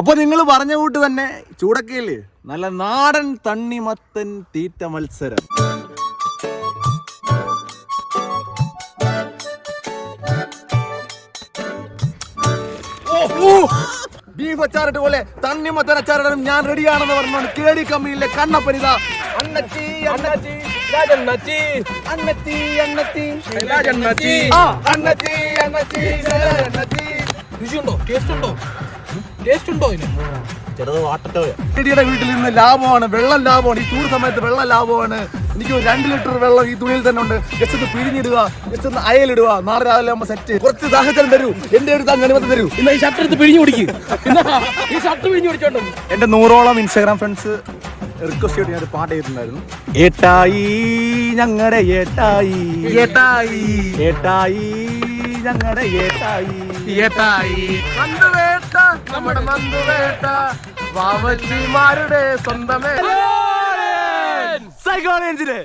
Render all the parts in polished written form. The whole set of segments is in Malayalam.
അപ്പൊ നിങ്ങൾ പറഞ്ഞ കൂട്ട് തന്നെ ചൂടക്കയില് നല്ല നാടൻ തണ്ണിമത്തൻ തീറ്റ മത്സരം. ബീഫ് അച്ചാറിട്ട് പോലെ തണ്ണിമത്തൻ അച്ചാറിടാനും ഞാൻ റെഡിയാണെന്ന് പറഞ്ഞു കേടി കമ്മിയിലെ കണ്ണപ്പനിത അണ്ണച്ചി അണ്ണച്ചി അണ്ണച്ചി അണ്ണച്ചി അണ്ണച്ചി അണ്ണച്ചി അണ്ണച്ചി രുചിയുണ്ടോ? ടേസ്റ്റ് ഉണ്ടോ? ടേസ്റ്റ് ഉണ്ടോ ഇതിന്? ചെറുത് വാട്ടത്തോയുടെ വീട്ടിൽ നിന്ന് ലാഭമാണ്, വെള്ളം ലാഭമാണ്. ഈ ചൂട് സമയത്ത് വെള്ളം ലാഭമാണ്. എനിക്ക് 2 ലിറ്റർ വെള്ളം ഈ തുണിയിൽ തന്നെ ഉണ്ട്. ജസ്റ്റ് ഒന്ന് പിഴിഞ്ഞിടുക, ജസ്റ്റ് ഒന്ന് അയലിടുക. നാളെ രാവിലെ ആകുമ്പോൾ സെറ്റ്. കുറച്ച് ദാഹജലം തരൂ, എന്റെ ഒരു തണ്ണിമത്തൻ തരൂ. ഇന്ന് ഈ ഷർട്ട് എടുത്ത് പിഴിഞ്ഞു കുടിക്കും. ഈ ഷർട്ട് പിഴിഞ്ഞു കുടിച്ചോണ്ടോ? എന്റെ 100ഓളം ഇൻസ്റ്റാഗ്രാം ഫ്രണ്ട്സ് റിക്വസ്റ്റ് ചെയ്ത് ഞാൻ ഒരു പാട്ട് ചെയ്തിട്ടുണ്ടായിരുന്നു. ഏട്ടായി ഞങ്ങളുടെ ഏട്ടായി, ഏട്ടായി ഏട്ടായി ഞങ്ങളുടെ ഏട്ടായി, ഏട്ടായി മന്ദുവേട്ട നമ്മുടെ മന്ദുവേട്ട വാവച്ചിമാരുടെ സ്വന്തമേ. സൈക്കോളജിയിലെ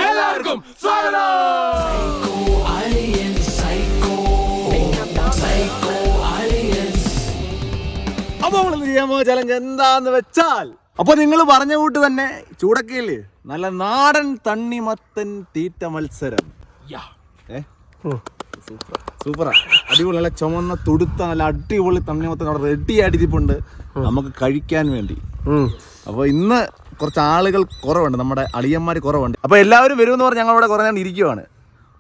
എല്ലാവർക്കും സ്വാഗതം. അപ്പൊ നമ്മൾ ചെയ്യാൻ പോകുന്ന ചലഞ്ച് എന്താന്ന് വെച്ചാൽ, അപ്പൊ നിങ്ങൾ പറഞ്ഞ കൂട്ട് തന്നെ ചൂടക്കയില് നല്ല നാടൻ തണ്ണിമത്തൻ തീറ്റ മത്സരം. സൂപ്പറാ, അടിപൊളി. നല്ല ചുമന്ന തുടുത്ത നല്ല അടിപൊളി തണ്ണിമത്തൻ അവിടെ റെഡി ആയിട്ടിരിപ്പുണ്ട് നമുക്ക് കഴിക്കാൻ വേണ്ടി. അപ്പോൾ ഇന്ന് കുറച്ച് ആളുകൾ കുറവുണ്ട്, നമ്മുടെ അളിയന്മാർ കുറവുണ്ട്. അപ്പോൾ എല്ലാവരും വരുമെന്ന് പറഞ്ഞ് ഞങ്ങളിവിടെ കുറേ നേരം ഇരിക്കുവാണ്.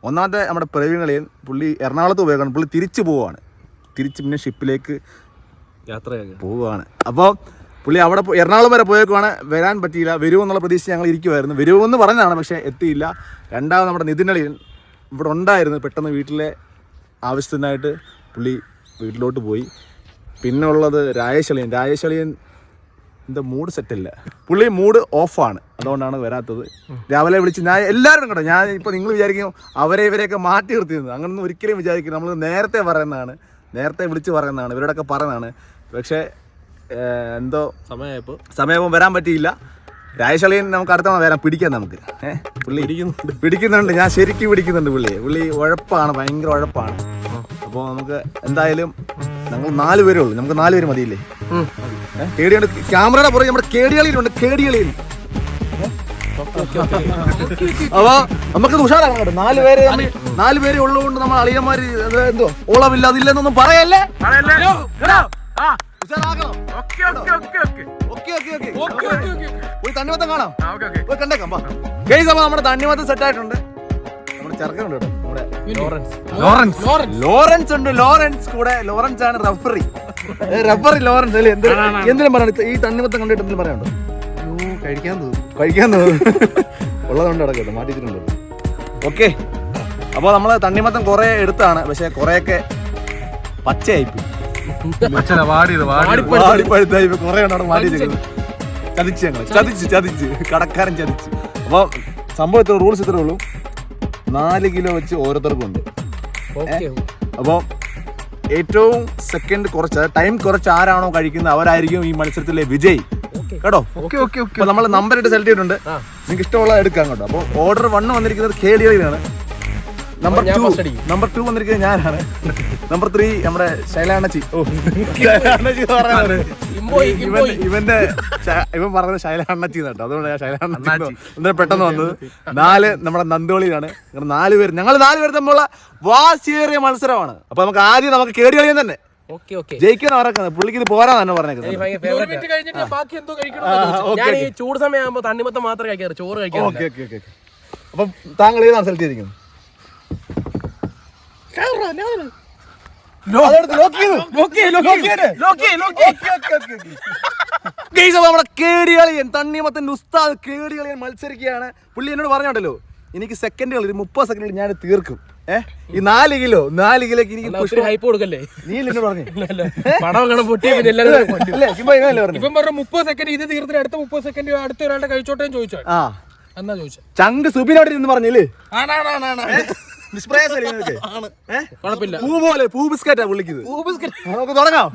ഒന്നാമത്തെ നമ്മുടെ പ്രവീണളിയൻ, പുള്ളി എറണാകുളത്ത് പോയേക്കാണ്. പുള്ളി തിരിച്ചു പോവുകയാണ്, തിരിച്ച് പിന്നെ ഷിപ്പിലേക്ക് യാത്രയാക്കി പോവുകയാണ്. അപ്പോൾ പുള്ളി അവിടെ എറണാകുളം വരെ പോയേക്കുവാണ്, വരാൻ പറ്റിയില്ല. വരുമെന്നുള്ള പ്രതീക്ഷ ഞങ്ങൾ ഇരിക്കുമായിരുന്നു. വരുമെന്ന് പറഞ്ഞതാണ്, പക്ഷേ എത്തിയില്ല. രണ്ടാമത് നമ്മുടെ നിതിനളിയൻ ഇവിടെ ഉണ്ടായിരുന്നു, പെട്ടെന്ന് വീട്ടിലെ ആവശ്യത്തിനായിട്ട് പുള്ളി വീട്ടിലോട്ട് പോയി. പിന്നെ ഉള്ളത് രാജേഷളിയൻ എന്താ മൂഡ് സെറ്റല്ല, പുള്ളി മൂഡ് ഓഫാണ്, അതുകൊണ്ടാണ് വരാത്തത്. രാവിലെ വിളിച്ച് ഞാൻ എല്ലാവരും കേട്ടോ, ഞാൻ ഇപ്പോൾ നിങ്ങൾ വിചാരിക്കും അവരെ ഇവരെയൊക്കെ മാറ്റി നിർത്തിയത്, അങ്ങനൊന്നും ഒരിക്കലും വിചാരിക്കും. നമ്മൾ നേരത്തെ പറയുന്നതാണ്, നേരത്തെ വിളിച്ച് പറയുന്നതാണ്, ഇവരോടൊക്കെ പറയുന്നതാണ്. പക്ഷേ എന്തോ സമയമായപ്പോൾ വരാൻ പറ്റിയില്ല. രാജേഷളിയൻ നമുക്ക് അടുത്ത വരാൻ പിടിക്കാം നമുക്ക്. പുള്ളി പിടിക്കുന്നുണ്ട്, ഞാൻ ശരിക്കും പിടിക്കുന്നുണ്ട് പുള്ളി ഉഴപ്പാണ്, ഭയങ്കര ഉഴപ്പാണ്. അപ്പോൾ നമുക്ക് എന്തായാലും ഞങ്ങൾ 4 പേരേ ഉള്ളൂ, നമുക്ക് 4 പേര് മതിയില്ലേ? കേടിയുണ്ട്, ക്യാമറയുടെ പുറകെ നമ്മുടെ കേടികളിയിലുണ്ട്, കേടികളിയിൽ. അപ്പോൾ നമുക്കത് ഉഷാറാണ് കേട്ടോ. 4 പേരെ ഉള്ളതുകൊണ്ട് നമ്മൾ അളിയന്മാർ എന്തോ ഓളമില്ലാതില്ലെന്നൊന്നും പറയല്ലേ. തണ്ണിമത്തം കാണാം, പോയി കണ്ടേക്കാം. നമ്മുടെ തണ്ണിമത്തം സെറ്റ് ആയിട്ടുണ്ട്. നമ്മുടെ ചെറുക്കനുണ്ട് കേട്ടോ, നമ്മുടെ ലോറൻസ് ഉണ്ട്. ലോറൻസ് കൂടെ, ലോറൻസ് ആണ് റഫറി ലോറൻസ് അല്ലേ? എന്തിനും പറയണ്ട, ഈ തണ്ണിമത്തം കണ്ടിട്ട് എന്തെങ്കിലും പറയാനുണ്ടോ? കഴിക്കാൻ തോന്നുന്നു ഉള്ളതുകൊണ്ട് കിടക്കട്ടെ, മാറ്റിച്ചിട്ടുണ്ട്. ഓക്കെ, അപ്പോൾ നമ്മൾ തണ്ണിമത്തം കുറെ എടുത്താണ്, പക്ഷെ കുറെയൊക്കെ പച്ചയായിപ്പോയി, വാടിപ്പഴുത്തായി കുറെ അവിടെ മാറ്റി ചതിച്ച് കടക്കാരൻ ചതിച്ച്. അപ്പൊ സംഭവം ഇത്ര റൂൾസ് ഇത്രേ ഉള്ളൂ, 4 കിലോ വെച്ച് ഓരോരുത്തർക്കും ഉണ്ട്. അപ്പോൾ ഏറ്റവും സെക്കൻഡ് കുറച്ച് ടൈം കുറച്ച് ആരാണോ കഴിക്കുന്നത് അവരായിരിക്കും ഈ മത്സരത്തിലെ വിജയ് കേട്ടോ. അപ്പൊ നമ്മൾ നമ്പർ ഇട്ട് സെലക്ട് ചെയ്തിട്ടുണ്ട്, നിങ്ങൾക്ക് ഇഷ്ടമുള്ള എടുക്കാം കേട്ടോ. അപ്പോൾ ഓർഡർ 1 വന്നിരിക്കുന്നത് കേടിയാണ്, നമ്പർ 2 വന്നിരിക്കുന്നത് ഞാനാണ്, നമ്പർ 3 നമ്മുടെ ശൈലാണച്ചി. ഇവൻ പറഞ്ഞത് ശൈലാണച്ചി കേട്ടോ, അതുകൊണ്ട് ഞാൻ ശൈലാണച്ചി പെട്ടെന്ന് വന്നത്. 4 നമ്മുടെ നന്ദോളിയിലാണ്. 4 പേര്, ഞങ്ങൾ 4 പേര് തമ്മിലുള്ള വാശിയേറിയ മത്സരമാണ്. അപ്പൊ നമുക്ക് ആദ്യം നമുക്ക് കേടി കളിയാൻ തന്നെ ജയിക്കാൻ ഇറക്കുന്നത്. പുള്ളിക്ക് ഇത് പോരാ തന്നെ പറഞ്ഞേക്കുന്നത്. ചൂട് സമയമാകുമ്പോ തണ്ണിമത്തം മാത്രമേ കഴിക്കാറ്, ചോറ് കഴിക്കാം. അപ്പം താങ്കൾ ഏതാണ് സെലക്ട് ചെയ്തിരിക്കുന്നത്? നമ്മുടെ കേടികളിയൻ, തണ്ണിമത്തൻ ഉസ്താദ് കേടികളിയൻ മത്സരിക്കുകയാണ്. പുള്ളി എന്നോട് പറഞ്ഞോണ്ടല്ലോ, എനിക്ക് സെക്കൻഡുകൾ 30 സെക്കൻഡിൽ ഞാൻ തീർക്കും. ഈ 4 കിലോക്ക് എനിക്ക് ഹൈപ്പ് കൊടുക്കല്ലേ? നീ എന്നോട് പറഞ്ഞു പടം പൊട്ടി 30 സെക്കൻഡ് ഇത് തീർത്തിട്ട് അടുത്ത 30 സെക്കൻഡ് അടുത്ത ഒരാളുടെ കഴിച്ചോട്ടേ ചോദിച്ചോ? എന്നാ ചോദിച്ചോ? ചങ്ക് സുബിനോട് നിന്ന് പറഞ്ഞില്ലേ? പൂ ബിസ്ക്കറ്റാ പുള്ളിക്ക്. നമുക്ക് തുടങ്ങാം.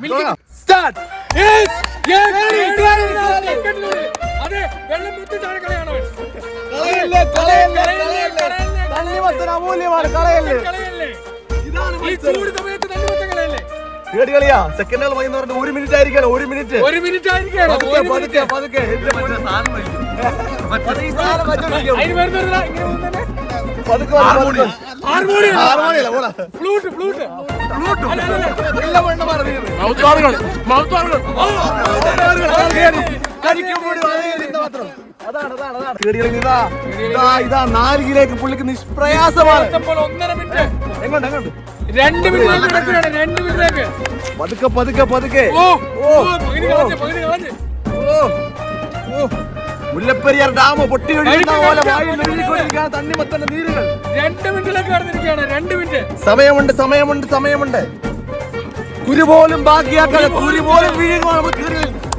അമൂല്യമാണ്, കളയല്ലേ. കേടികളിയാ സെക്കൻഡുകൾ മതി എന്ന് പറഞ്ഞിട്ട് 1 മിനിറ്റ് ആയിരിക്കണം. 1 മിനിറ്റ് ആയിരിക്കണം. പതുക്കെ ഇതാ 4 കിലോക്ക് പുള്ളിക്ക് നിഷ്പ്രയാസമാണ്. 1.5 മിനിറ്റ് എങ്ങോട്ട് 2 മിനിറ്റിലേക്ക് പതുക്കെ മുല്ലപ്പെരിയാർ ഡാം പൊട്ടി ഒഴുകുന്ന പോലെ തണ്ണിമത്തന്റെ നീരുകൾ 2 മിനിറ്റിലേക്ക് കടന്നിരിക്കുകയാണ്. 2 മിനിറ്റ് സമയമുണ്ട്. കുരുപോലും ബാക്കിയാക്കാതെ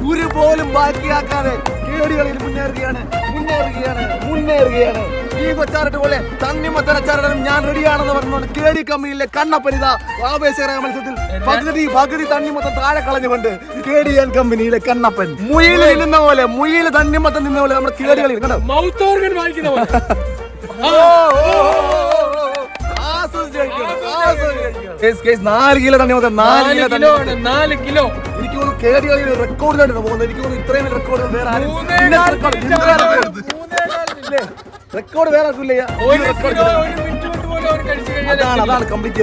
കുരുപോലും ബാക്കിയാക്കാതെ കേടികളിൽ മുന്നേറുകയാണ്. ഈ കൊച്ചാരട്ട് പോലെ തണ്ണിമത്തനച്ചാരനും ഞാൻ റെഡിയാണെന്ന് പറഞ്ഞുകൊണ്ട് കേടി കമ്പനിയിലെ കണ്ണപ്പനിത ആവേശകര മത്സരത്തിൽ പകുതി തണ്ണിമത്തം താഴെ കളഞ്ഞുകൊണ്ട് കേടിയൻ കമ്പനിയിലെ കണ്ണപ്പൻ മുയില് നിന്ന പോലെ തണ്ണിമത്തം നിന്ന പോലെ നമ്മുടെ കേടികളിൽ കണ്ടോ മൗത്ത് ഓർഗൻ വായിക്കുന്ന പോലെ. 4 കിലോ തണ്ണിമത്തം 4 കിലോ. എനിക്ക് തോന്നുന്നു കേടികളിൽ റെക്കോർഡിലാണ് പോകുന്നത്. എനിക്ക് തോന്നുന്നു ഇത്രയും റെക്കോർഡ് വേറെ റെക്കോർഡ് വേറെ അതാണ് കംപ്ലീറ്റ്.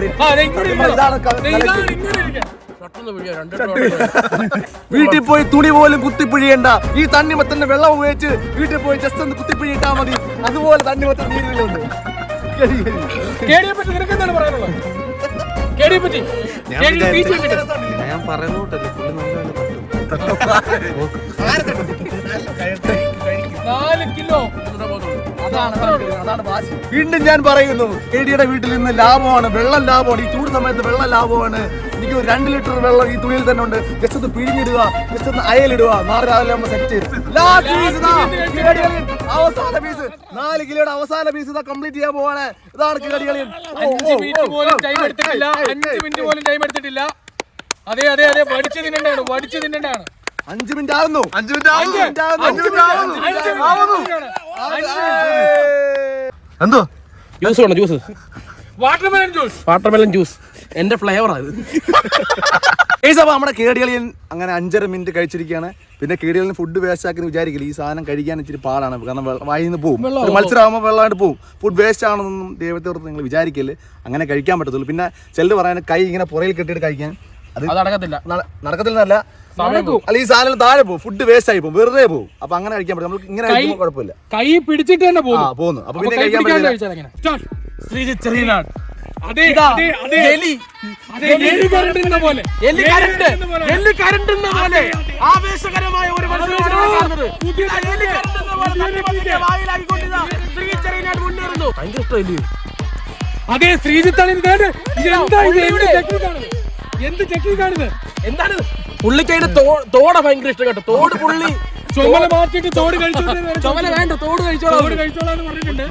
വീട്ടിൽ പോയി തുണി പോലും കുത്തിപ്പിഴിയണ്ട. ഈ തണ്ണിമത്തന്റെ വെള്ളം ഉപയോഗിച്ച് വീട്ടിൽ പോയി ജസ്റ്റ് ഒന്ന് കുത്തിപ്പിഴിയിട്ടാ മതി. അതുപോലെ തണ്ണിമത്തൻ നീരിലുണ്ട്. കേടിയെ പറ്റി നിനക്ക് എന്താണ് പറയാനുള്ളത്? കേടിയെ പറ്റി ഞാൻ പറയുന്നോട്ടല്ലേ 4 കിലോ. വീണ്ടും ഞാൻ പറയുന്നു, കേടിയുടെ വീട്ടിൽ നിന്ന് ലാഭമാണ്, വെള്ളം ലാഭമാണ്. ഈ ചൂട് സമയത്ത് വെള്ളം ലാഭമാണ്. എനിക്ക് 2 ലിറ്റർ വെള്ളം ഈ തുണിയിൽ തന്നെ ഉണ്ട്. ജസ്റ്റ് ഒന്ന് പിഴിഞ്ഞിടുക, ജസ്റ്റ് ഒന്ന് അയലിടുക. നാളെ രാവിലെ നമ്മൾ സെറ്റ് ചെയ്യും. അവസാന പീസ് 4 കിലോയുടെ അവസാന പീസ് ഇതാ കംപ്ലീറ്റ് ചെയ്യാൻ പോവാണ്. ഇതാണ് കേടികളിൽ. 5 മിനിറ്റ് പോലും ടൈം എടുത്തിട്ടില്ല. അതെ വടിച്ചു തിന്നണ്ടാണ്. 5 മിനിറ്റ് ആവുന്നു. എന്തോ ജ്യൂസ് വേണം? ജ്യൂസ് വാട്ടർമെലൻ ജ്യൂസ് എന്റെ ഫ്ലേവർ ആണ്. അപ്പൊ നമ്മുടെ കേടികളിയൻ അങ്ങനെ 5.5 മിനിറ്റ് കഴിച്ചിരിക്കുകയാണ്. പിന്നെ കേടികളിന് ഫുഡ് വേസ്റ്റ് ആക്കി വിചാരിക്കില്ല. ഈ സാധനം കഴിക്കാൻ ഇച്ചിരി പാടാണ്. കാരണം വായിൽ നിന്ന് പോകും. മത്സരമാകുമ്പോൾ വെള്ളമായിട്ട് പോകും. ഫുഡ് വേസ്റ്റ് ആണെന്നൊന്നും ദൈവത്തോട് നിങ്ങൾ വിചാരിക്കല്ലേ. അങ്ങനെ കഴിക്കാൻ പറ്റത്തുള്ളൂ. പിന്നെ ചിലർ പറയാൻ കൈ ഇങ്ങനെ പുറയിൽ കെട്ടിയിട്ട് കഴിക്കാൻ അത് നടക്കത്തില്ല. നടക്കത്തില്ല അല്ല, ഈ സാധനം താഴെ പോകും. ഫുഡ് വേസ്റ്റ് ആയി പോകും, വെറുതെ പോകും. അപ്പൊ അങ്ങനെ കഴിക്കാൻ പറ്റും. നമുക്ക് ഇങ്ങനെ കഴിക്കുമ്പോൾ കുഴപ്പമില്ല. കൈ പിടിച്ചിട്ട് തന്നെ പോകുന്നു. അപ്പൊ പിന്നെ കഴിക്കാൻ പറ്റില്ല. ആവേശകരമായ ഒരു അതെ ശ്രീജിത്താണ്. എന്ത് ടെക്നിക്കാണിത്? എന്താണ് പുള്ളിക്ക് അതിന്റെ തോട ഭയങ്കര ഇഷ്ടം കേട്ടോ. തോട് പുള്ളി ചുമല മാറ്റിട്ട് തോട് കഴിച്ചോളാം. ചുമല വേണ്ട, തോട് കഴിച്ചോളാം എന്ന് പറഞ്ഞിട്ടുണ്ട്.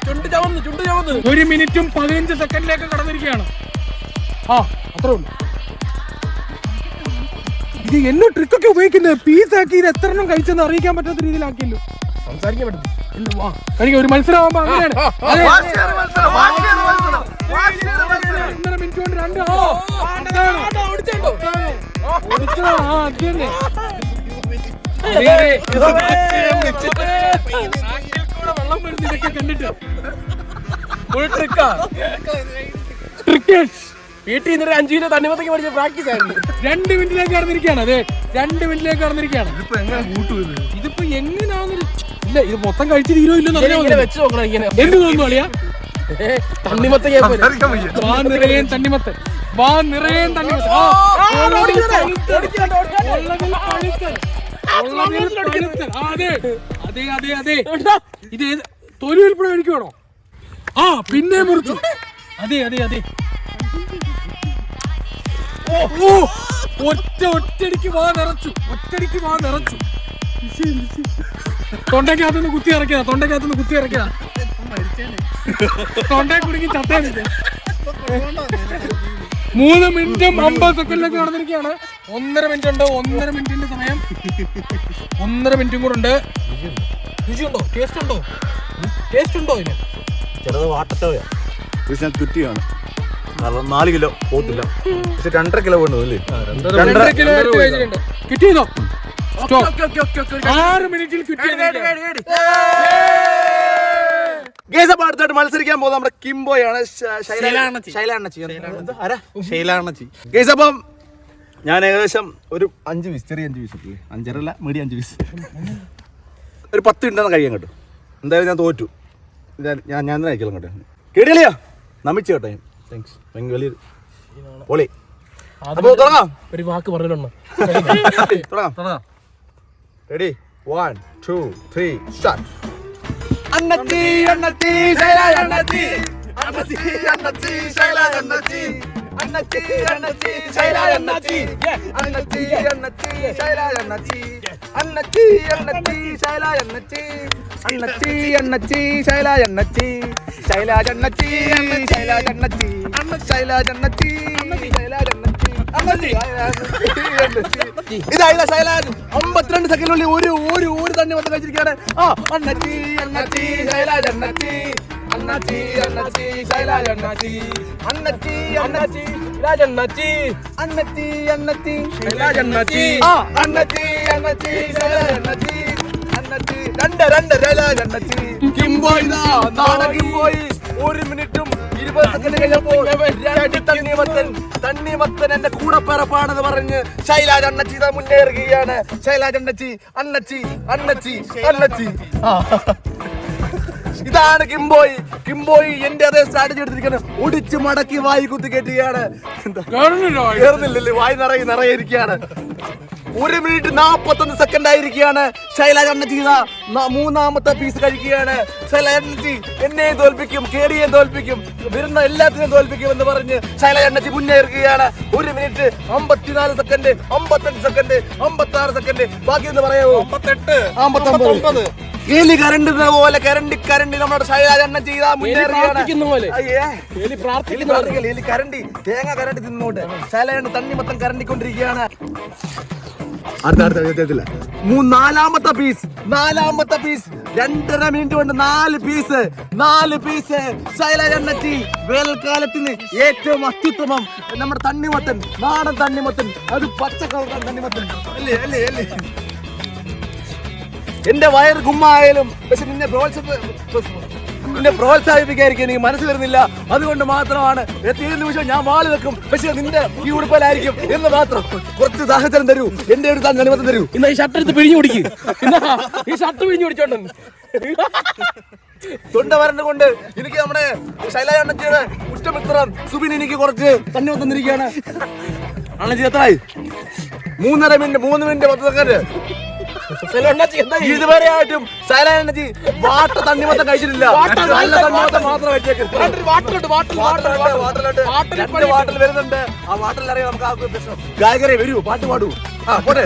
ചുണ്ട് ചുമന്ന് 1 മിനിറ്റും 15 സെക്കൻഡിലേക്ക് കടന്നിരിക്കുകയാണ്. അത്രേ ഉള്ളൂ. ഇത് എന്നോ ട്രിക്കൊക്കെ ഉപയോഗിക്കുന്നത്. പീസാക്കി ഇത് എത്ര എണ്ണം കഴിച്ചെന്ന് അറിയിക്കാൻ പറ്റാത്ത രീതിയിലാക്കിയല്ലോ. സംസാരിക്കാൻ പറ്റും. ഒരു മത്സരമാകുമ്പോ അങ്ങനെയാണ്. 1.5 മിനിറ്റ് കൊണ്ട് 2 വെള്ളം വരുന്ന ഇതൊക്കെ കണ്ടിട്ട് വീട്ടിൽ നിന്ന് 5 കിലോ തണ്ണിമത്തങ്ങ പഠിച്ച പ്രാക്ടീസ് ആയിരുന്നു. 2 മിനിറ്റിലേക്ക് കടന്നിരിക്കുകയാണ്. അതെ 2 മിനിറ്റിലേക്ക് കടന്നിരിക്കുകയാണ്. ഇതിപ്പോ എങ്ങനെയാണെന്ന് ഇല്ല. ഇത് മൊത്തം കഴിച്ച് തീരുമില്ലെന്ന് വെച്ച് നോക്കണം. ഇങ്ങനെ എന്ത് തോന്നുന്നു അളിയാ? തണ്ണിമത്തങ്ങ വാ നിറയെ തണ്ണിമത്തൻ. അതെ ഇത് തൊലി ഉൾപ്പെടെ കഴിക്കുവാണോ? പിന്നെ മുറിച്ചു. അതെ ഒറ്റടിക്ക് വാ നിറച്ചു. തൊണ്ടക്കകത്തുനിന്ന് കുത്തി ഇറക്കിയതാ. തൊണ്ടയെ കുടുങ്ങി ചത്തേനില്ല. 3 മിനിറ്റും 50 സെക്കൻഡിലേക്ക് നടന്നിരിക്കുകയാണ്. 1.5 മിനിറ്റ് ഉണ്ട്. 1.5 മിനിറ്റിന്റെ സമയം. 1.5 മിനിറ്റും കൂടെ ഉണ്ട്. രുചിയുണ്ടോ? ടേസ്റ്റ് ഉണ്ടോ ഇതിന്? ചിലത് വാട്ടത്തോയാണ് പക്ഷെ ഞാൻ കുറ്റിയാണ് കാരണം 4 കിലോ പോത്തില്ല പക്ഷെ 2.5 കിലോ വേണ്ടു അല്ലേ 2.5 കിലോ കിട്ടിയോ 6 മിനിറ്റിൽ ഗൈസ് അടുത്തായിട്ട് മത്സരിക്കാൻ പോകുന്നത് നമ്മുടെ കിംബോയാണ് ഗൈസ് അപ്പം ഞാൻ ഏകദേശം ഒരു 5 പീസ് ചെറിയ 5 പീസ് ഇല്ലേ 5.5 മീഡിയം 5 പീസ് ഒരു 10 ഉണ്ടെന്ന് കഴിയാൻ കേട്ടോ എന്തായാലും ഞാൻ തോറ്റു ഞാൻ തന്നെ കഴിക്കണം കേട്ടോ കേടിയല്ലയോ നമിച്ചു കേട്ടോ താങ്ക്സ് ഭയങ്കര വലിയൊരു പൊളി അപ്പോൾ തുടങ്ങാം ഒരു വാക്ക് പറഞ്ഞിട്ടുണ്ടോ തുടങ്ങാം റെഡി 1 2 3 സ്റ്റാർട്ട് അന്നത്തി അന്നത്തി ശൈല അന്നത്തി അന്നത്തി അന്നത്തി ശൈല അന്നത്തി അന്നത്തി അന്നത്തി ശൈല അന്നത്തി അന്നത്തി അന്നത്തി ശൈല അന്നത്തി അന്നത്തി അന്നത്തി ശൈല അന്നത്തി അന്നത്തി അന്നത്തി ശൈല അന്നത്തി ശൈല അന്നത്തി ശൈല അന്നത്തി ശൈല അന്നത്തി ശൈല അന്നത്തി ഇതാ ശൈലാൻ 52 സെക്കൻഡിനുള്ളിൽ ഒരു തന്നെ വന്ന് കഴിച്ചിരിക്കുകയാണ് അന്നത്തി അന്നത്തി ശൈലാജ് അന്നത്തി അന്നത്തി അന്നത്തി ശൈലാജ് അന്നത്തി അന്നത്തി അന്നത്തി ശൈലാജ് അന്നത്തി അന്നത്തി അന്നത്തി ശൈലാജ് അന്നത്തി അന്നത്തി അന്നത്തി ശൈലാജ് അന്നത്തി അന്നത്തി രണ്ട് ശൈലാജ് അന്നത്തി കിംബോയ് നാടൻ കിംബോയ് 1 മിനിറ്റും 20 സെക്കൻഡ് കഴിഞ്ഞപ്പോൾ തണ്ണിമത്തൻ എന്റെ കൂടപ്പിറപ്പാണെന്ന് പറഞ്ഞ് ശൈലാജ് അണ്ണച്ചി മുന്നേറുകയാണ് ശൈലാജ് അണ്ണച്ചി അണ്ണച്ചി അണ്ണച്ചി അണ്ണച്ചി ഇതാണ് കിംബോയ് എന്റെ അതേ സ്ട്രാറ്റജി എടുത്തിരിക്കുന്നത് ഒടിച്ച് മടക്കി വായി കുത്തി കയറ്റുകയാണ് കേറുന്നില്ലല്ലേ വായി നിറയെ ഇരിക്കുകയാണ് 1 മിനിറ്റ് 41 സെക്കൻഡ് ആയിരിക്കുകയാണ് ശൈലാജ് അണ്ണച്ചി 3ാമത്തെ പീസ് കഴിക്കുകയാണ് ശൈലാജ് അണ്ണച്ചി എന്നെയും തോൽപ്പിക്കും കേടിയെയും തോൽപ്പിക്കും വരുന്ന എല്ലാത്തിനെയും തോൽപ്പിക്കും എന്ന് പറഞ്ഞ് ശൈലാജ് അണ്ണച്ചി മുന്നേറുകയാണ് 1 മിനിറ്റ് 54 സെക്കൻഡ് 55 സെക്കൻഡ് 56 സെക്കൻഡ് ബാക്കി എന്ന് പറയാമോ 58 എലി കരണ്ട് പോലെ കരണ്ടി നമ്മുടെ ശൈലാജ് അണ്ണച്ചി മുന്നേറുകയാണ് എലി കരണ്ടി തേങ്ങ കരണ്ടി തിന്നോട്ട് ശൈലാജ് തണ്ണിമത്തം കരണ്ടിക്കൊണ്ടിരിക്കുകയാണ് അടുത്ത 4ാമത്തെ പീസ് 2.5 മിനിറ്റ് കൊണ്ട് 4 പീസ് ശൈലാജ് അണ്ണച്ചി വേനൽക്കാലത്തിന് ഏറ്റവും അത്യുത്തമം നമ്മുടെ തണ്ണിമത്തൻ നാടൻ തണ്ണിമത്തൻ അത് പച്ച കളർ തണ്ണിമത്തൻ അല്ലേ എന്റെ വയറ് ഗുമ്മായാലും പക്ഷെ നിന്നെ പ്രോത്സാഹിപ്പിക്കാതിരിക്കും എനിക്ക് മനസ്സ് വരുന്നില്ല അതുകൊണ്ട് മാത്രമാണ് എത്തിയ നിമിഷം ഞാൻ വാള് വെക്കും പക്ഷെ നിന്റെ ഈ ഉടുപ്പലായിരിക്കും എന്ന് മാത്രം കുറച്ച് സാഹചര്യം തരൂ എന്റെ ഒരു തണ്ണിമത്തം തരൂ ഇന്ന് ഈ ഷർട്ട് എടുത്ത് പിഴിഞ്ഞു പിടിക്കും ഈ ഷർട്ട് പിഴിഞ്ഞു പിടിച്ചോണ്ട് തൊണ്ട വരണ്ട കൊണ്ട് എനിക്ക് നമ്മുടെ ശൈലാജ് അണ്ണച്ചിയുടെ ഉറ്റമിത്രം സുബിൻ എനിക്ക് കുറച്ച് തണ്ണിമത്തം തന്നിരിക്കുകയാണ് അണ്ണച്ചി എത്രയായി 3.5 മിനിറ്റ് 3 മിനിറ്റ് 10 സെക്കൻഡ് ഇതുവരെയായിട്ടും ശൈലാജ് അണ്ണച്ചി വാട്ട തണ്ണിമത്തം കഴിച്ചിട്ടില്ല നല്ല തണ്ണിമത്തം മാത്രം വാട്ടൽ വരുന്നുണ്ട് ആ വാട്ടലിൽ അറിയാം നമുക്ക് ഗായകരെ വരൂ പാട്ട് പാടൂ പോട്ടെ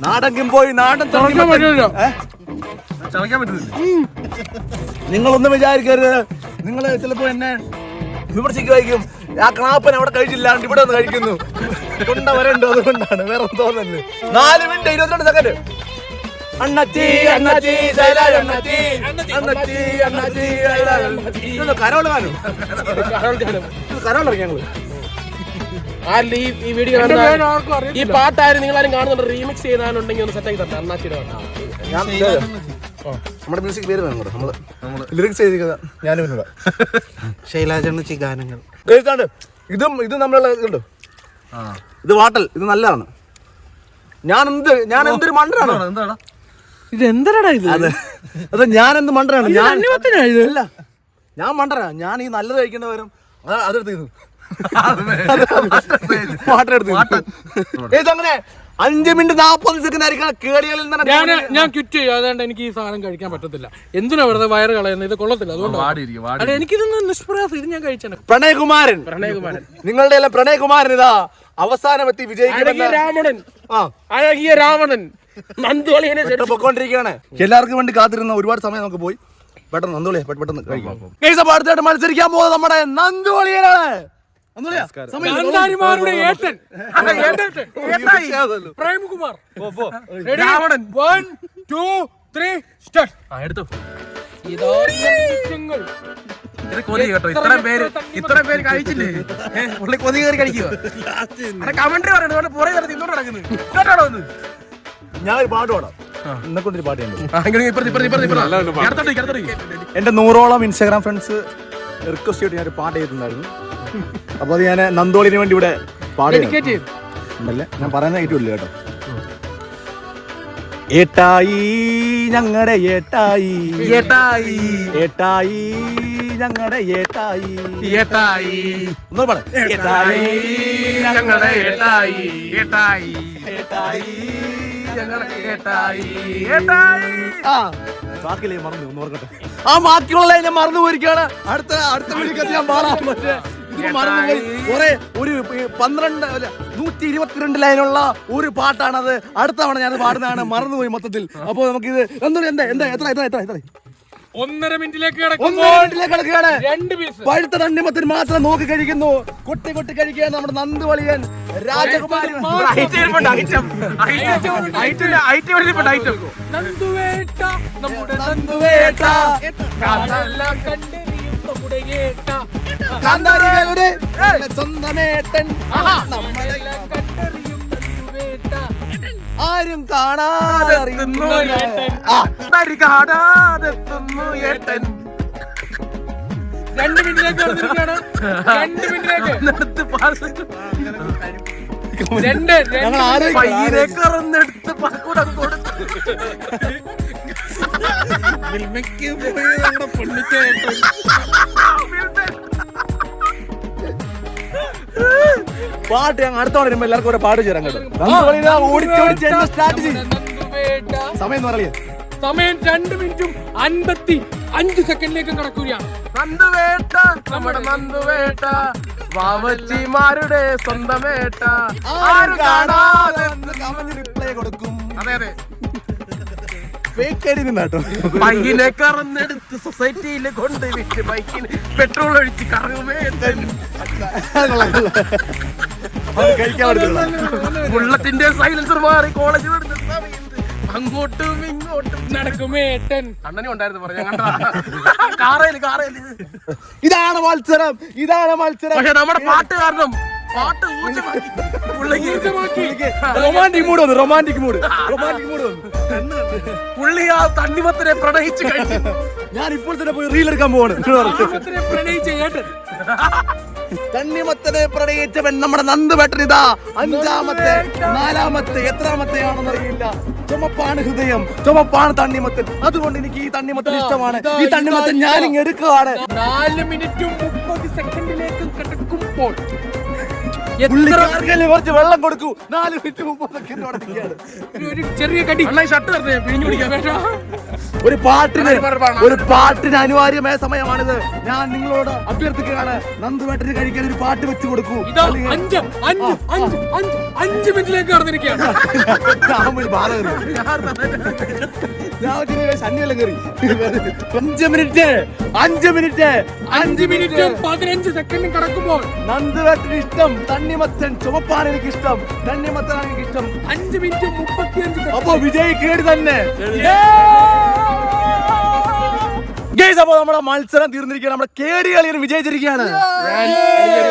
നാടൻ കിംബോയ് നാടൻ ചവയ്ക്കാൻ പറ്റുന്നില്ല നിങ്ങളൊന്നും വിചാരിക്കരുത് നിങ്ങൾ ചിലപ്പോ എന്നെ വിമർശിക്കുമായിരിക്കും ആ ക്ലാപ്പൻ അവിടെ കഴിച്ചില്ലാണ്ട് ഇവിടെ ഒന്ന് കഴിക്കുന്നു കൊണ്ട വരണ്ടോ അതുകൊണ്ടാണ് വേറെ തോന്നല് 4 മിനിറ്റ് 22 സെക്കൻഡ് അണ്ണച്ചി അണ്ണച്ചി ശൈലാജ് അണ്ണച്ചി അണ്ണച്ചി അണ്ണച്ചി ശൈലാജ് അണ്ണച്ചി കരോള് കാണും കരോളിറങ്ങി ഞങ്ങള് ഈ വീഡിയോ ഈ പാട്ടാരും നിങ്ങളാരും കാണുന്നുണ്ട് റീമിക്സ് ചെയ്താലുണ്ടെങ്കിൽ ഒന്ന് സെറ്റ് ആക്കി തരണം അണ്ണാച്ചിയുടെ നമ്മുടെ മ്യൂസിക് പേര് വേണം നമ്മള് ലിറിക്സ് ചെയ്തിരിക്കുന്ന ഞാനും ശൈലാജ് അണ്ണച്ചി ഗാനങ്ങൾ ഇതും നമ്മളുള്ള ഇതുണ്ട് ഇത് വാട്ടൽ ഇത് നല്ലതാണ് ഞാൻ എന്തൊരു മണ്ടനാണ് ഇത് എന്താടാ ഇത് അത് ഞാൻ എന്ത് മണ്ടനാണ് ഞാൻ മണ്ടനാ ഞാൻ ഈ നല്ലത് കഴിക്കേണ്ട വരും അതെടുത്ത് വാട്ടർ എടുത്ത് അങ്ങനെ 5 മിനിറ്റ് 40 സെക്കൻഡ് ആയിരിക്കണം കേടികളിൽ ഞാൻ ക്വിറ്റ് ചെയ്യും അതുകൊണ്ട് എനിക്ക് ഈ സാധനം കഴിക്കാൻ പറ്റത്തില്ല എന്തിനാ വെറുതെ വയറ് കളയുന്നത് ഇത് കൊള്ളത്തില്ല അതുകൊണ്ട് എനിക്കിതൊന്ന് നിഷ്പ്രയാസം ഇത് ഞാൻ കഴിച്ചാണ് പ്രണയകുമാരൻ നിങ്ങളുടെ എല്ലാം പ്രണയകുമാരൻ ഇതാ അവസാനം എത്തി അഴകിയ രാവണൻ പൊക്കോണ്ടിരിക്കുകയാണ് എല്ലാവർക്കും വേണ്ടി കാത്തിരുന്ന ഒരുപാട് സമയം നമുക്ക് പോയി പെട്ടെന്ന് നന്ദുളിയെ പെട്ടെന്ന് കഴിക്കാം അടുത്തായിട്ട് മത്സരിക്കാൻ പോകുന്നത് നമ്മുടെ നന്ദുവളിയാണ് ഗാന്ധാരിമാരുടെ ഏട്ടൻ പ്രേംകുമാർ. രാവണൻ. 1 2 3 സ്റ്റാർട്ട്. എടുത്തു. ഇതാങ്ങൾ ഇത് കൊതി കേട്ടോ, ഇത്ര പേര് കഴിച്ചില്ലേ? പുള്ളി കൊതി കയറി കഴിക്കുക. കമന്ററി പറയണത് പുറകെ വരെ തിന്നോട്ട് നടക്കുന്നത് കേട്ടോ. ഒന്ന് ഞാൻ ഒരു പാട്ട് പാടാം. എന്നെ കൊണ്ടൊരു പാട്ട് ഞാൻ എന്റെ 100ഓളം ഇൻസ്റ്റാഗ്രാം ഫ്രണ്ട്സ് റിക്വസ്റ്റ് ചെയ്തിട്ട് ഞാൻ ഒരു പാട്ട് ചെയ്തിട്ടുണ്ടായിരുന്നു. അപ്പൊ അത് ഞാൻ നന്ദോളിന് വേണ്ടി ഇവിടെ പാടില്ലേ, ഞാൻ പറയുന്ന കേട്ടില്ല കേട്ടോ. ഏട്ടായി ഞങ്ങളുടെ ഏട്ടായി, ഏട്ടായി ഏട്ടായി ഞങ്ങളുടെ ഏട്ടായി, ഏട്ടായി ഒന്നും പാടാം. ഏട്ടായി ഞങ്ങളുടെ ഏട്ടായി, ഏട്ടായി ഏട്ടായി ഞങ്ങളുടെ ഏട്ടായി, ഏട്ടായി. ആ ബാക്കിയില്ലേ മറന്നു, ഒന്ന് ഓർക്കട്ടെ. ആ ബാക്കിയുള്ള ഞാൻ മറന്നു പോയിരിക്കാണ്. അടുത്ത വീഡിയോക്കകത്ത് ഞാൻ പാടാം. പക്ഷേ ഇത് മറന്നുപോയി. കുറെ ഒരു 122 ലൈനുള്ള ഒരു പാട്ടാണത്. അടുത്ത തവണ ഞാൻ പാടുന്നതാണ്, മറന്നുപോയി മൊത്തത്തിൽ. അപ്പൊ നമുക്കിത് എത്ര 1.5 മിനിറ്റിലേക്ക് കിടക്കുകയാണ്. 2 പീസ് പഴുത്ത തണ്ണിമത്തിന് മാത്രം നോക്കി കഴിക്കുന്നു. കൊട്ടി കഴിക്കുകയാണ് നമ്മുടെ നന്ദുവളിയൻ രാജകുമാരി. നന്ദുവേട്ട, നമ്മുടെ നന്ദുവേട്ട, കാതെല്ലാം കണ്ടെറിയും നമ്മുടെ ഏട്ട, കാന്താരികളുടെ സ്വന്തമേട്ടൻ, നമ്മളെല്ലാം കണ്ടെറിയും നന്ദുവേട്ട, ആരും കാണാതെ ഏട്ടൻ. 2 മിനിറ്റിലേക്ക് കടന്നിരിക്കുകയാണ്. 2 മിനിറ്റിലേക്ക് ഞങ്ങൾ ആരോഗ്യം പാട്ട് ഞങ്ങൾ അടുത്ത വരുമ്പോ എല്ലാവർക്കും ഒരു പാട്ട് ചേരാൻ കേട്ടോ. സ്റ്റാർട്ട് ചെയ്യും. നന്ദുവേട്ട. സമയം എന്ന് പറയേ, സമയം 2 മിനിറ്റും 55 സെക്കൻഡിലേക്ക് കടക്കുകയാണ്. നന്ദുവേട്ട, നമ്മുടെ നന്ദുവേട്ട, വാവച്ചിമാരുടെ സ്വന്തമേട്ട, ആരും കാണാതെ റിപ്ലൈ കൊടുക്കും. അതെ അതെ ഫേക്ക് ഐഡി നിന്നാട്ടോ. ബൈക്കിനെ കറന്നെടുത്ത് സൊസൈറ്റിയിൽ കൊണ്ടുവിട്ട് ബൈക്കിന് പെട്രോൾ ഒഴിച്ച് കറങ്ങുമേ. കഴിക്കാൻ പറ്റില്ല. ബുള്ളറ്റിന്റെ സൈലൻസർ മാറി കോളേജ് വിടുന്ന സമയത്ത് അങ്ങോട്ടും ഇങ്ങോട്ടും നടക്കുമേട്ടൻ. അണ്ണനും ഉണ്ടായിരുന്നു പറഞ്ഞ കാറയില്. ഇതാണ് മത്സരം, ഇതാണ് മത്സരം. പക്ഷെ നമ്മുടെ പാട്ട് കാരണം പാട്ട് റൊമാൻറ്റിക് മൂഡ് വന്നു, റൊമാൻറ്റിക് മൂഡ് വന്നു. പുള്ളി ആ തണ്ണിമത്തനെ പ്രണയിച്ചു കഴിഞ്ഞു. ഞാൻ ഇപ്പോൾ തന്നെ പോയി റീൽ എടുക്കാൻ പോവാണ്. പ്രണയിച്ച ഏട്ടൻ, തണ്ണിമത്തനെ പ്രണയിച്ചവൻ നമ്മുടെ നന്ദുവേട്ടൻ. ഇതാ 5ാമത്തെ 4ാമത്തെ എത്രാമത്തെ ആണെന്ന് അറിയില്ല. ചുമപ്പാണ് ഹൃദയം, ചുമപ്പാണ് തണ്ണിമത്തൻ. അതുകൊണ്ട് എനിക്ക് ഈ തണ്ണിമത്തൻ ഇഷ്ടമാണ്. ഈ തണ്ണിമത്തൻ ഞാൻ ഇങ്ങ് എടുക്കുകയാണ്. 4 മിനിറ്റും 30 സെക്കൻഡിലേക്ക് കടക്കുമ്പോൾ കുറച്ച് വെള്ളം കൊടുക്കൂ. 4 മിനിറ്റ് 30 സെക്കൻഡ് ഒരു ചെറിയ കടി. ഷർട്ട് തരണേ പിഴിഞ്ഞു പിടിക്കാൻ. ഒരു പാട്ടിന് അനിവാര്യമായ സമയമാണിത്. ഞാൻ നിങ്ങളോട് അഭ്യർത്ഥിക്കുകയാണ്, നന്ദുവേട്ടന് കഴിക്കാൻ ഒരു പാട്ട് വെച്ച് കൊടുക്കൂ. 5 മിനിറ്റിലേക്ക് കടന്നിരിക്കുകയാണ്. 5 മിനിറ്റ് 15 സെക്കൻഡ് കടക്കുമ്പോൾ നന്ദുവേട്ടന് ഇഷ്ടം തണ്ണിമത്തൻ. ചുമപ്പാണ് എനിക്ക് ഇഷ്ടം, തണ്ണിമത്തനാണ് എനിക്ക് ഇഷ്ടം. 5 മിനിറ്റ് 35 അപ്പൊ വിജയ് കേട് തന്നെ. അപ്പൊ നമ്മുടെ മത്സരം തീർന്നിരിക്കുകയാണ്. നമ്മുടെ കേടി കളിയിൽ വിജയിച്ചിരിക്കുകയാണ്.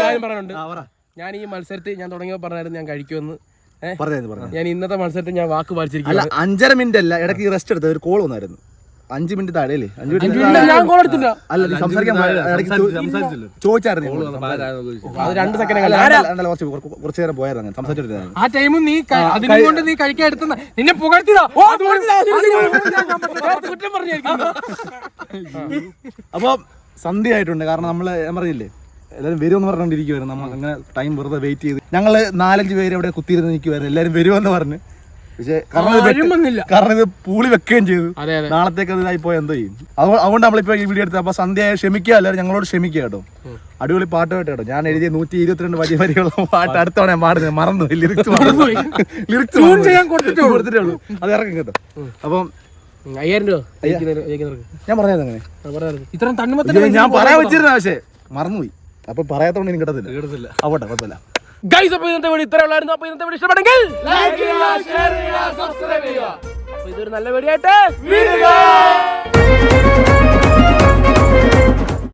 കാര്യം പറയാനുണ്ട്. ഞാൻ ഈ മത്സരത്തിൽ ഞാൻ തുടങ്ങിയപ്പോൾ പറഞ്ഞായിരുന്നു ഞാൻ കഴിക്കുമെന്ന്. ഞാൻ ഇന്നത്തെ മത്സരത്തിൽ ഞാൻ വാക്ക് പാലിച്ചിരിക്കുകയാണ്. 5.5 മിനിറ്റ് അല്ല, ഇടയ്ക്ക് റെസ്റ്റ് എടുത്ത ഒരു കോൾ വന്നായിരുന്നു. 5 മിനിറ്റ് താഴെയല്ലേ? 5 മിനിറ്റ് ഞാൻ കോൾ എടുത്തില്ല. അല്ല, സംസാരിക്കാൻ ചോദിച്ചായിരുന്നു. അത് 2 സെക്കൻഡ് കുറച്ചു നേരം പോയായിരുന്നു, സംസാരിച്ചിരുന്നു. ആ ടൈമും നീ അതിനെ കൊണ്ട് നീ കഴിക്കാൻ എടുത്തുന്ന നിന്നെ പുകഴ്ത്തിയതാ. കുറ്റം പറഞ്ഞായിരിക്കും. അപ്പൊ സന്ധ്യ ആയിട്ടുണ്ട്. കാരണം നമ്മള് ഞാൻ പറഞ്ഞില്ലേ എല്ലാവരും വരുമെന്ന് പറഞ്ഞുകൊണ്ടിരിക്കുവായിരുന്നു. നമ്മൾ അങ്ങനെ ടൈം വെറുതെ വെയിറ്റ് ചെയ്ത് ഞങ്ങള് 4-5 പേര് അവിടെ കുത്തിയിരുന്ന് നിൽക്കുവായിരുന്നു. എല്ലാവരും വരുമെന്ന് പറഞ്ഞ്. പക്ഷേ കാരണം ഇത് പൂളി വെക്കുകയും ചെയ്തു. നാളത്തേക്ക് അത് ഇതായി പോയാൽ എന്തോ ചെയ്യും. അതുകൊണ്ട് നമ്മളിപ്പോ ഈ വീഡിയോ എടുത്തത്. അപ്പൊ സന്ധ്യ ക്ഷമിക്കുക, എല്ലാവരും ഞങ്ങളോട് ക്ഷമിക്കുക കേട്ടോ. അടിപൊളി പാട്ട് കേട്ടോ. ഞാൻ എഴുതിയ 122 വരികളുള്ള പാട്ട് അടുത്തവണ ഞാൻ പാടുന്നത് മറന്നു. ലിറിക്സ് കൊടുത്തിട്ടേ ഉള്ളൂ. അത് ഇറക്കും കേട്ടോ. അപ്പം 5000 രൂപ ഞാൻ പറഞ്ഞത് അങ്ങനെ ഇത്രയും തണ്ണിമത്തൻ ഞാൻ പറയാൻ വെച്ചിരുന്ന. പക്ഷേ മറന്നുപോയി. അപ്പൊ പറയാത്തോണ്ട് എനിക്ക് കിട്ടത്തില്ല ആവട്ടെ കുഴപ്പമില്ല. ഗൈസ്, അപ്പോൾ ഇന്നത്തെ വീഡിയോ ഇത്രേ ഉള്ളായിരുന്നു. അപ്പോൾ ഇന്നത്തെ വീഡിയോ ഇഷ്ടപ്പെട്ടെങ്കിൽ ലൈക്ക് ചെയ്യുക, ഷെയർ ചെയ്യുക, സബ്സ്ക്രൈബ് ചെയ്യുക. അപ്പോൾ ഇതൊരു നല്ല വീഡിയോ ആയിട്ട്